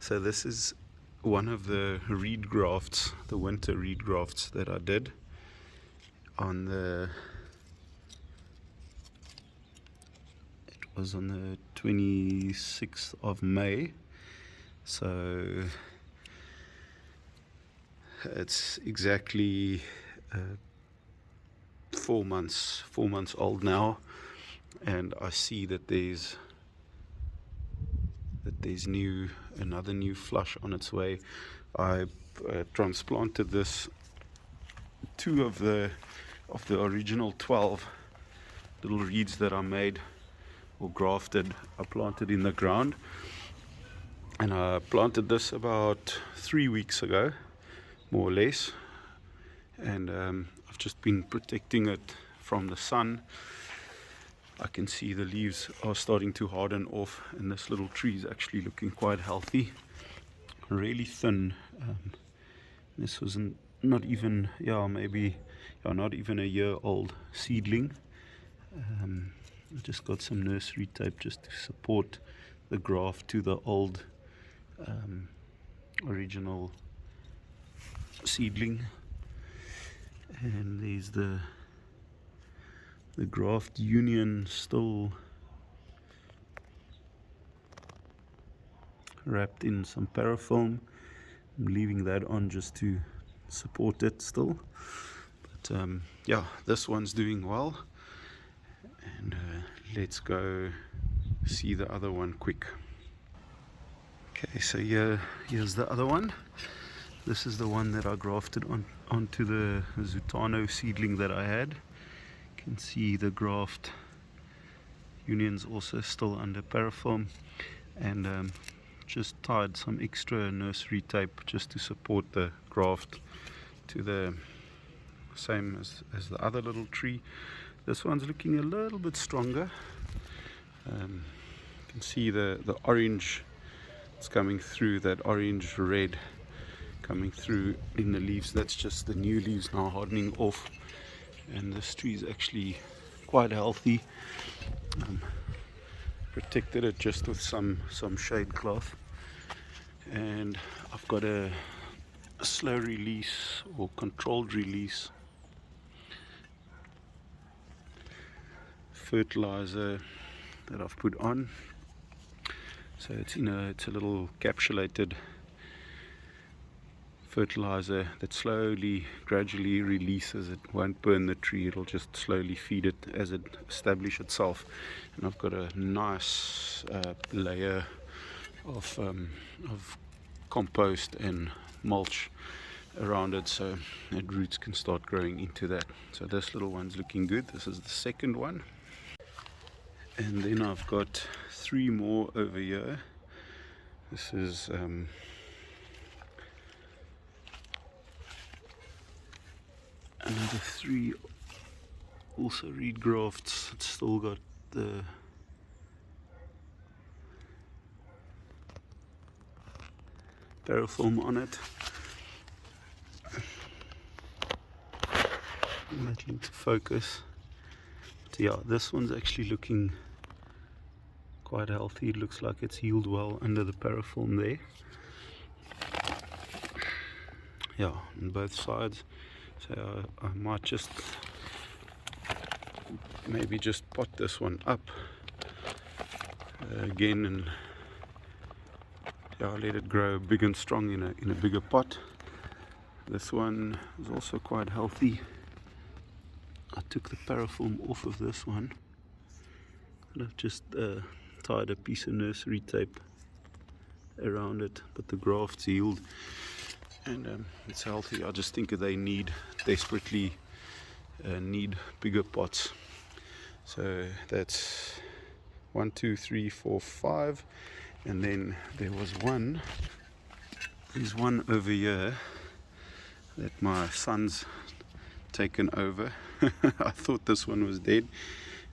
So this is one of the reed grafts, the winter reed grafts that I did on the, it was on the 26th of May. So it's exactly 4 months old now, and I see that there's another new flush on its way. I transplanted this, 2 of the original 12 little reeds that I made or grafted. I planted in the ground, and I planted this about 3 weeks ago, more or less, and I've just been protecting it from the sun. I can see the leaves are starting to harden off, and this little tree is actually looking quite healthy, really thin. This was not even, not even a year old seedling. I just got some nursery tape just to support the graft to the old original seedling, and there's the graft union still wrapped in some parafilm. I'm leaving that on just to support it still, but yeah, this one's doing well, and let's go see the other one quick. Okay, so here's the other one. This is the one that I grafted onto the Zutano seedling that I had. You can see the graft union's also still under parafilm, and just tied some extra nursery tape just to support the graft to the same as the other little tree. This one's looking a little bit stronger. You can see the orange, it's coming through, that orange red coming through in the leaves. That's just the new leaves now hardening off, and this tree is actually quite healthy. Protected it just with some shade cloth, and I've got a slow release or controlled release fertilizer that I've put on. So it's a little capsulated fertilizer that slowly, gradually releases. It won't burn the tree, it'll just slowly feed it as it establishes itself. And I've got a nice layer of compost and mulch around it, so that roots can start growing into that. So this little one's looking good. This is the second one, and then I've got 3 more over here. This is another 3 also reed grafts. It's still got the parafilm on it. Letting to focus. But yeah, this one's actually looking quite healthy. It looks like it's healed well under the parafilm there. Yeah, on both sides. So I might just maybe just pot this one up again, and yeah, let it grow big and strong in a bigger pot. This one is also quite healthy. I took the parafilm off of this one, and I've just tied a piece of nursery tape around it, but the graft's healed, and it's healthy. I just think they desperately need bigger pots. So that's 1, 2, 3, 4, 5, and then there's one over here that my son's taken over. I thought this one was dead.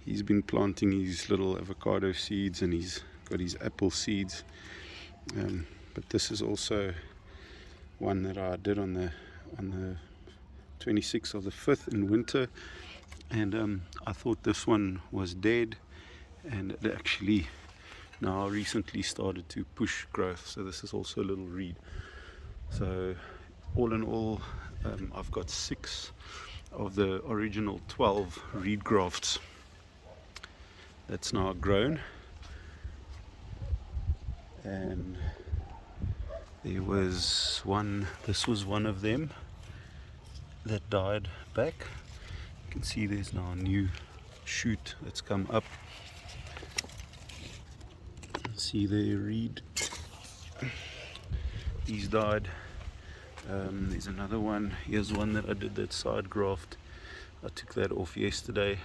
He's been planting his little avocado seeds, and he's got his apple seeds, but this is also one that I did on the 26th of the 5th in winter, and I thought this one was dead, and it actually now recently started to push growth, so this is also a little reed. So all in all, I've got 6 of the original 12 reed grafts that's now grown, and there was one, this was one of them that died back. You can see there's now a new shoot that's come up. See there, reed, he's died. There's another one, here's one that I did that side graft, I took that off yesterday.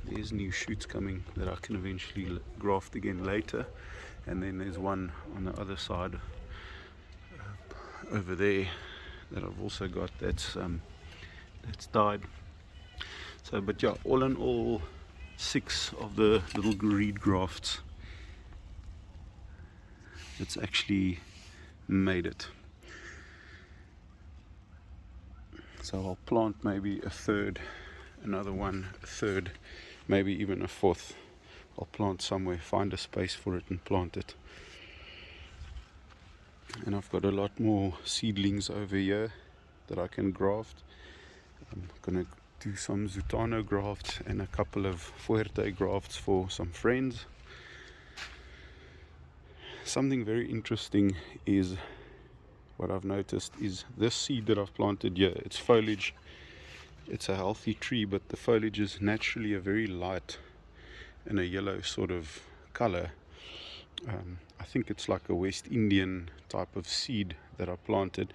There's new shoots coming that I can eventually graft again later, and then there's one on the other side over there that I've also got that's died. So, but yeah, all in all, 6 of the little reed grafts that's actually made it. So I'll plant maybe a third, another one, a third, maybe even a fourth. I'll plant somewhere, find a space for it and plant it. And I've got a lot more seedlings over here that I can graft. I'm gonna do some Zutano grafts and a couple of Fuerte grafts for some friends. Something very interesting is what I've noticed is this seed that I've planted here, it's foliage, it's a healthy tree, but the foliage is naturally a very light and a yellow sort of color. I think it's like a West Indian type of seed that I planted,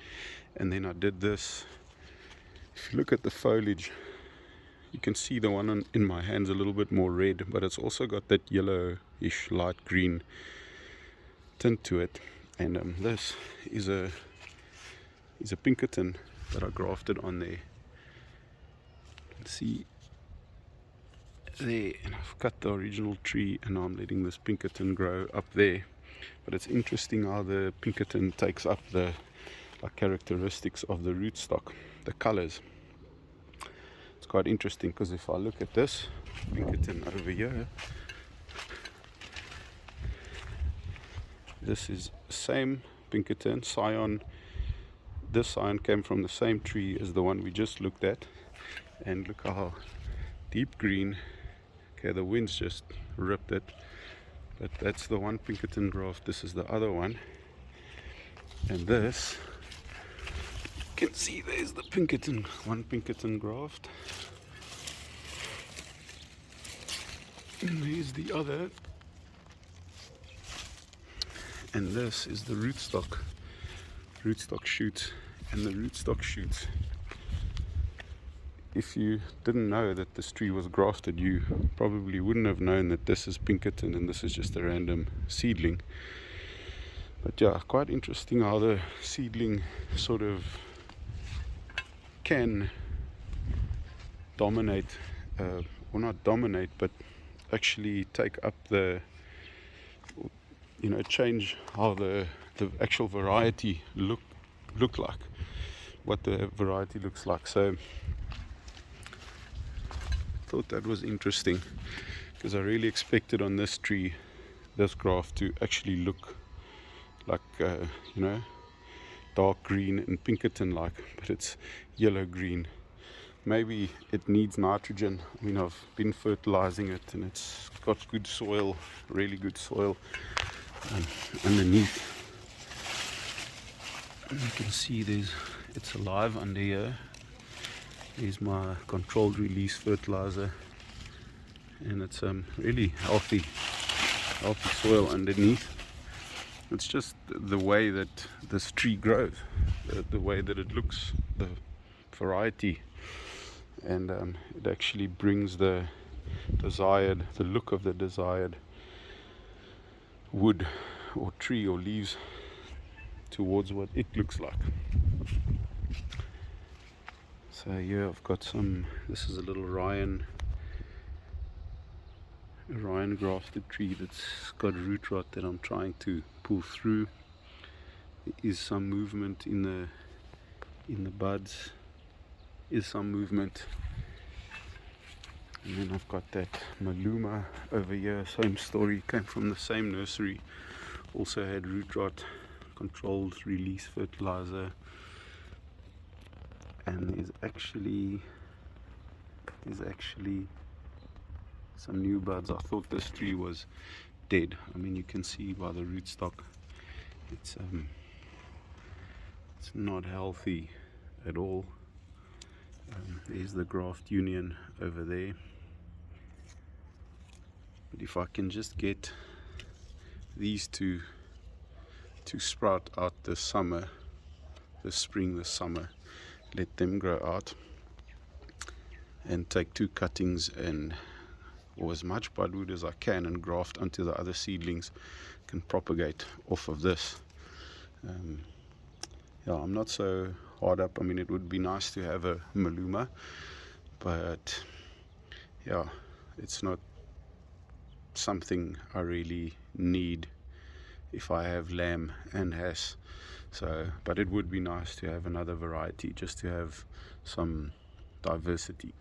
and then I did this. If you look at the foliage, you can see the one in my hands a little bit more red, but it's also got that yellowish light green tint to it. And this is a Pinkerton that I grafted on there. Let's see there, and I've cut the original tree and now I'm letting this Pinkerton grow up there. But it's interesting how the Pinkerton takes up the characteristics of the rootstock, the colors. It's quite interesting because if I look at this Pinkerton over here, this is same Pinkerton, scion. This scion came from the same tree as the one we just looked at, and look how deep green. Okay, the wind's just ripped it, but that's the one Pinkerton graft. This is the other one, and this, you can see there's the Pinkerton, one Pinkerton graft, and there's the other, and this is the rootstock shoots. And the rootstock shoots, if you didn't know that this tree was grafted, you probably wouldn't have known that this is Pinkerton and this is just a random seedling. But yeah, quite interesting how the seedling sort of can dominate, or not dominate, but actually take up the, change how the actual variety look like, what the variety looks like. So I thought that was interesting because I really expected on this tree, this graft, to actually look like dark green and Pinkerton like, but it's yellow green. Maybe it needs nitrogen. I mean, I've been fertilizing it and it's got good soil, really good soil underneath. And you can see it's alive under here. Here's my controlled release fertilizer, and it's really healthy soil underneath. It's just the way that this tree grows, the way that it looks, the variety, and it actually brings the look of the desired wood or tree or leaves towards what it looks like. So here I've got this is a little Ryan grafted tree that's got root rot that I'm trying to pull through. There is some movement in the buds, is some movement. And then I've got that Maluma over here, same story, came from the same nursery, also had root rot, controlled release fertilizer, and there's actually some new buds. I thought this tree was dead. I mean, you can see by the rootstock it's not healthy at all. There's the graft union over there. But if I can just get these two to sprout out this summer, this spring, this summer, let them grow out, and take 2 cuttings and or as much budwood as I can and graft onto the other seedlings, can propagate off of this. Yeah, I'm not so hard up. I mean, it would be nice to have a Maluma, but yeah, it's not something I really need if I have lamb and has. So, but it would be nice to have another variety, just to have some diversity.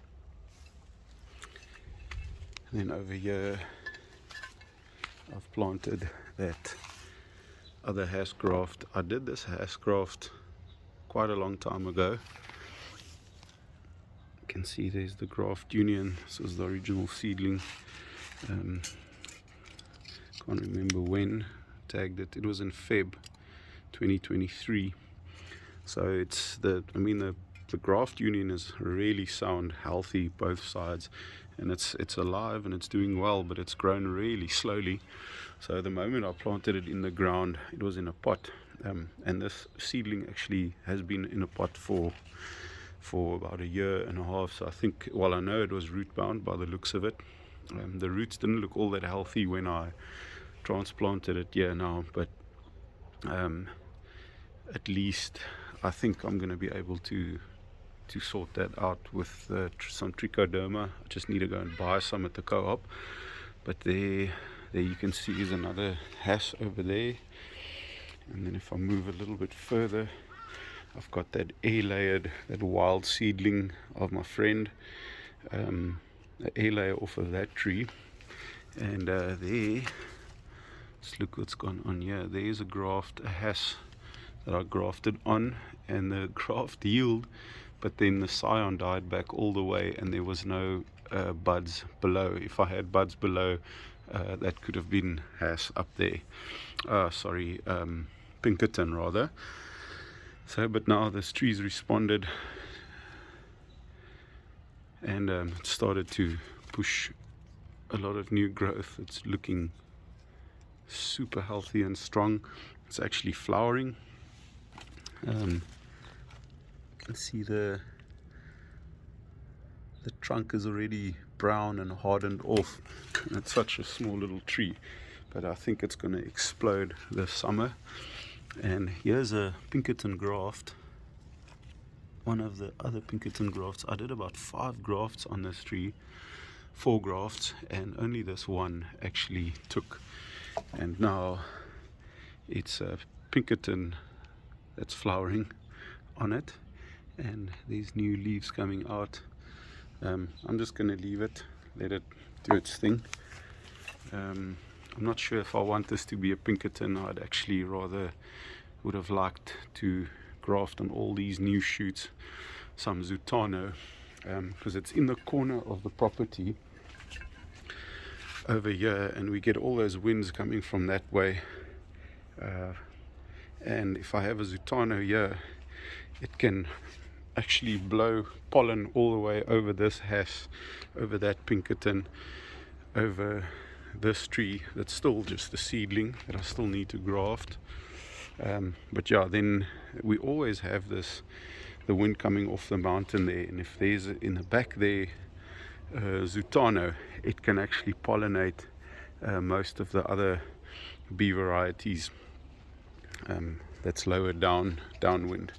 And then over here I've planted that other hash graft. I did this hash graft quite a long time ago. You can see there's the graft union. This is the original seedling. Can't remember when tagged it. It was in Feb 2023. So it's the graft union is really sound, healthy, both sides, and it's alive and it's doing well, but it's grown really slowly. So the moment I planted it in the ground, it was in a pot, and this seedling actually has been in a pot for about 1.5 years. So I think, well, I know it was root bound by the looks of it. The roots didn't look all that healthy when I transplanted it now, but at least I think I'm going to be able to sort that out with some trichoderma. I just need to go and buy some at the co-op. But there you can see is another hash over there. And then if I move a little bit further, I've got that air-layered, that wild seedling of my friend, the air layer off of that tree. And there, let's look what's gone on here. There's a hash that I grafted on, and the graft healed, but then the scion died back all the way, and there was no buds below. If I had buds below, that could have been hash up there. Pinkerton rather. So, but now this tree's responded, and it started to push a lot of new growth. It's looking super healthy and strong. It's actually flowering. You can see the trunk is already brown and hardened off, and it's such a small little tree, but I think it's going to explode this summer. And here's a Pinkerton graft, one of the other Pinkerton grafts. I did about 5 grafts on this tree, 4 grafts, and only this one actually took. And now it's a Pinkerton that's flowering on it, and these new leaves coming out. I'm just going to leave it, let it do its thing. I'm not sure if I want this to be a Pinkerton. I'd actually rather would have liked to graft on all these new shoots some Zutano, because it's in the corner of the property over here, and we get all those winds coming from that way. And if I have a Zutano here, it can actually blow pollen all the way over this hash, over that Pinkerton, over this tree that's still just a seedling that I still need to graft. But yeah, then we always have the wind coming off the mountain there, and if there's in the back there Zutano, it can actually pollinate most of the other bee varieties that's lower downwind.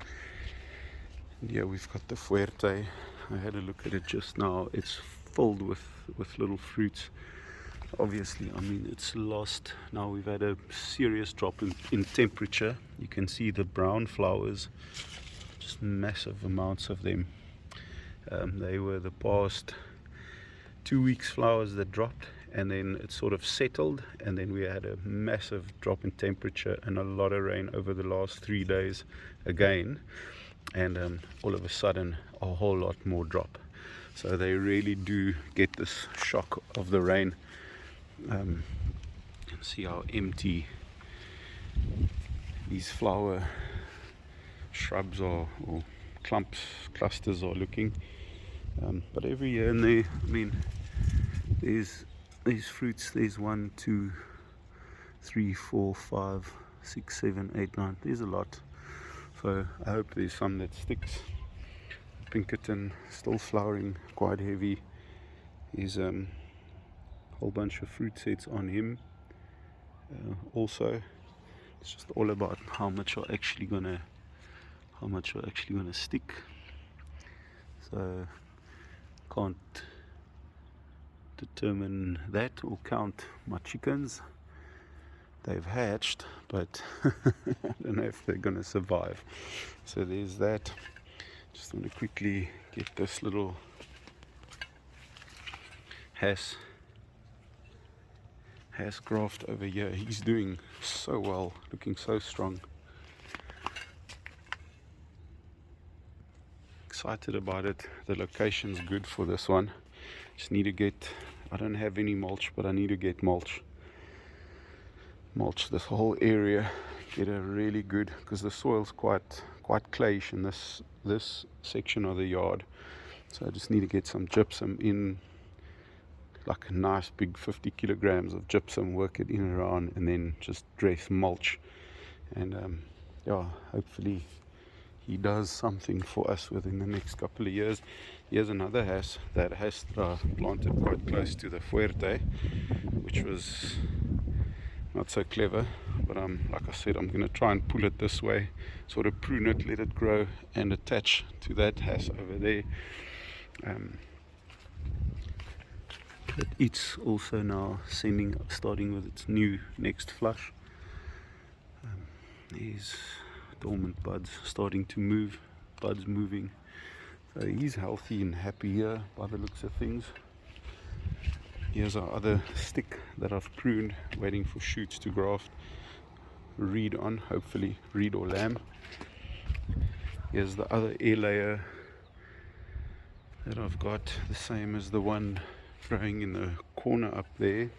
And yeah, we've got the Fuerte. I had a look at it just now. It's filled with little fruits. Obviously, I mean, it's lost. Now we've had a serious drop in temperature. You can see the brown flowers, just massive amounts of them. They were the past 2 weeks flowers that dropped, and then it sort of settled, and then we had a massive drop in temperature and a lot of rain over the last 3 days again, and all of a sudden a whole lot more drop. So they really do get this shock of the rain. See how empty these flower shrubs are, or clusters are looking. But every year and there, I mean, there's these fruits. There's 1, 2, 3, 4, 5, 6, 7, 8, 9. There's a lot. So I hope there's some that sticks. Pinkerton still flowering quite heavy. There's a whole bunch of fruit sets on him. Also, it's just all about how much are actually gonna stick. So can't determine that or count my chickens. They've hatched, but I don't know if they're gonna survive. So there's that. Just want to quickly get this little Has Graft over here. He's doing so well, looking so strong. Excited about it. The location's good for this one. Just need to get, I don't have any mulch, but I need to get mulch this whole area, get a really good, because the soil's quite clayish in this section of the yard. So I just need to get some gypsum in, like a nice big 50 kilograms of gypsum, work it in and around, and then just dress mulch. And yeah, hopefully he does something for us within the next couple of years. Here's another has that has planted quite close to the Fuerte, which was not so clever, but like I said, I'm going to try and pull it this way, sort of prune it, let it grow, and attach to that has over there. But it's also now starting with its new next flush. These dormant buds starting to move, buds moving. So he's healthy and happy here by the looks of things. Here's our other stick that I've pruned, waiting for shoots to graft reed on, hopefully reed or lamb. Here's the other air layer that I've got, the same as the one growing in the corner up there,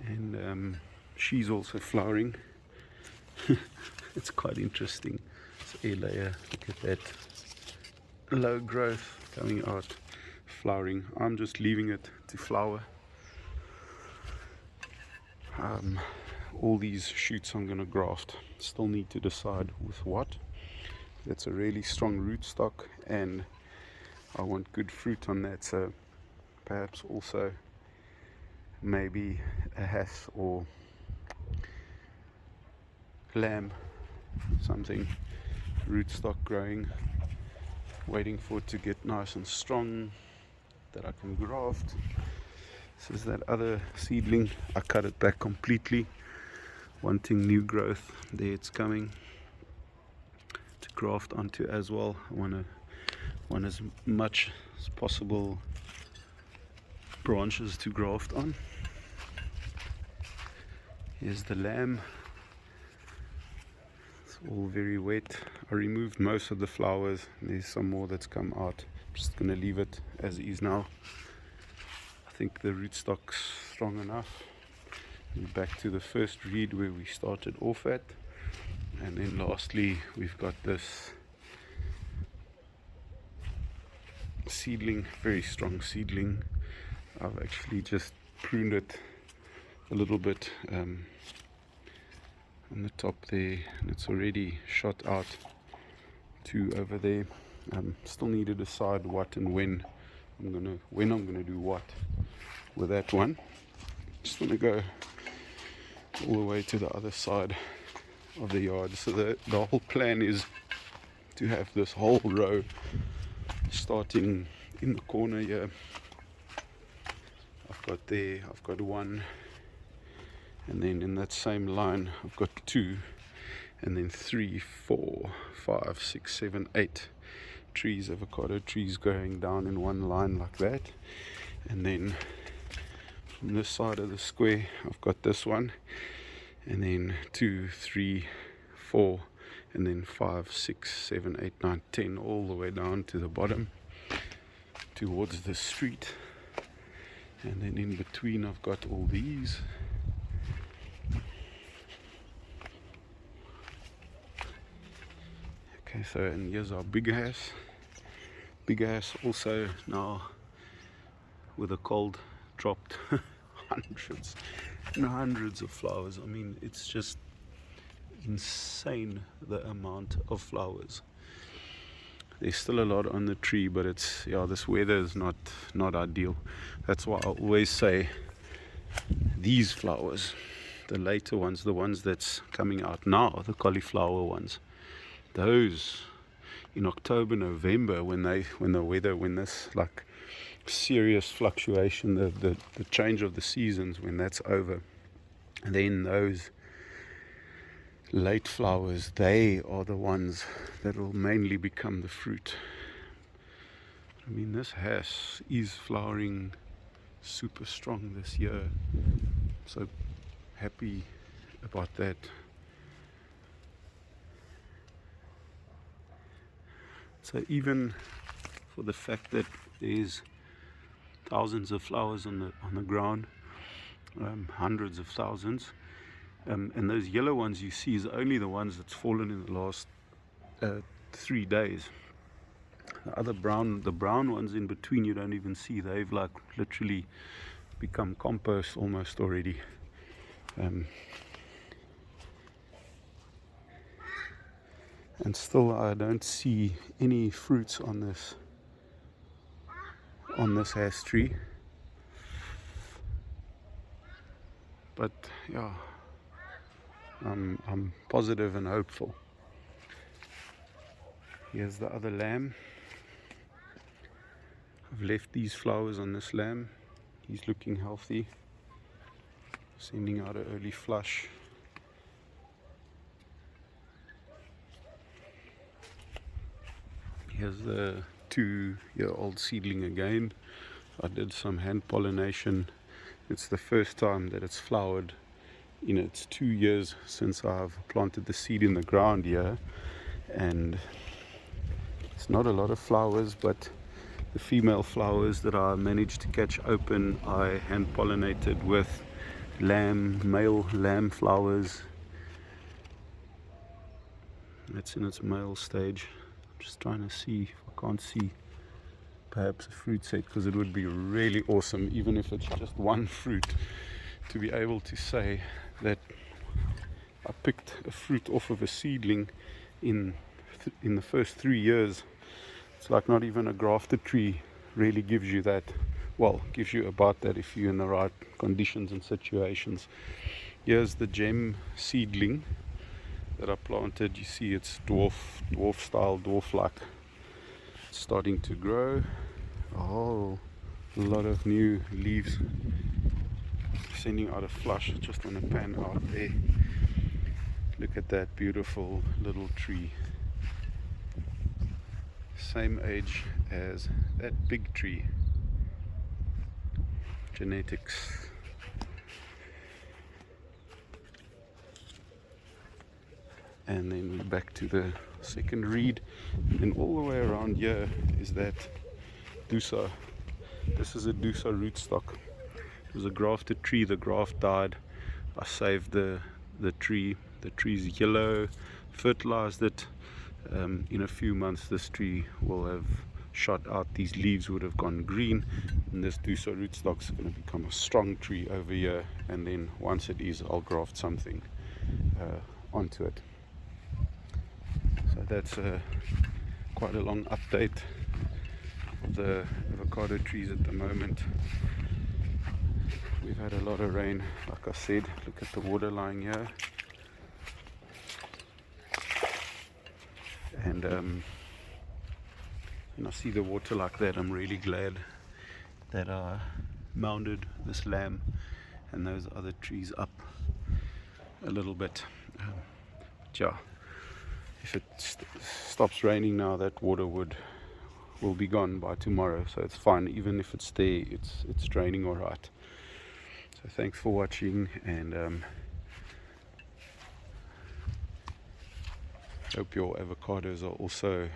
and she's also flowering. It's quite interesting. This air layer, look at that, low growth coming out, flowering. I'm just leaving it to flower. All these shoots I'm going to graft. Still need to decide with what. That's a really strong rootstock, and I want good fruit on that, so perhaps also maybe a has or lamb, something, rootstock growing, waiting for it to get nice and strong that I can graft. This is that other seedling. I cut it back completely, wanting new growth. There it's coming to graft onto as well. I want as much as possible branches to graft on. Here's the lamb. It's all very wet. I removed most of the flowers. There's some more that's come out. I'm just going to leave it as is now. I think the rootstock's strong enough. Back to the first reed where we started off at, and then lastly we've got this seedling, very strong seedling. I've actually just pruned it a little bit on the top there, and it's already shot out to over there. Still need to decide what and when I'm gonna do what with that one. Just want to go all the way to the other side of the yard. So the whole plan is to have this whole row starting in the corner here. I've got one, and then in that same line I've got two, and then 3, 4, 5, 6, 7, 8 trees, avocado trees going down in one line like that. And then from this side of the square I've got this one, and then 2, 3, 4, and then 5, 6, 7, 8, 9, 10, all the way down to the bottom towards the street. And then in between I've got all these. Okay, so and here's our big ass. Big ass also now with a cold dropped hundreds and hundreds of flowers. I mean, it's just insane the amount of flowers. There's still a lot on the tree, but it's, yeah, this weather is not ideal. That's why I always say these flowers, the later ones, the ones that's coming out now, the cauliflower ones, those in October, November, when this like serious fluctuation, the change of the seasons, when that's over, and then those late flowers, they are the ones that will mainly become the fruit. I mean, this hass is flowering super strong this year, so happy about that. So even for the fact that there's thousands of flowers on the ground, hundreds of thousands, and those yellow ones you see is only the ones that's fallen in the last 3 days. The brown ones in between you don't even see. They've like literally become compost almost already. And still I don't see any fruits on this hass tree. But yeah, I'm positive and hopeful. Here's the other lamb. I've left these flowers on this lamb. He's looking healthy, sending out an early flush. Here's the 2-year-old seedling again. I did some hand pollination. It's the first time that it's flowered in its 2 years since I've planted the seed in the ground here, and it's not a lot of flowers, but the female flowers that I managed to catch open I hand pollinated with male lamb flowers. It's in its male stage. I'm just trying to see if I can't see perhaps a fruit set, because it would be really awesome, even if it's just one fruit, to be able to say that I picked a fruit off of a seedling in the first 3 years. It's like not even a grafted tree really gives you that. Well, gives you about that if you're in the right conditions and situations. Here's the gem seedling that I planted. You see it's dwarf-like. It's starting to grow. Oh, a lot of new leaves sending out a flush. I just want to pan out there. Look at that beautiful little tree. Same age as that big tree. Genetics. And then we're back to the second reed, and all the way around here is that Dusa. This is a Dusa rootstock. It was a grafted tree. The graft died. I saved the tree. The tree's yellow. Fertilized it. In a few months this tree will have shot out. These leaves would have gone green, and this Dusa rootstock is going to become a strong tree over here, and then once it is, I'll graft something onto it. So that's quite a long update of the avocado trees at the moment. We've had a lot of rain, like I said. Look at the water lying here. And when I see the water like that, I'm really glad that I mounded this lamb and those other trees up a little bit. But yeah, if it stops raining now, that water would will be gone by tomorrow, so it's fine. Even if it's there, it's draining all right. So thanks for watching, and hope your avocados are also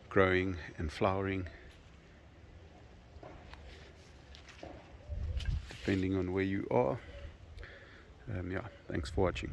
growing and flowering, depending on where you are. Yeah, thanks for watching.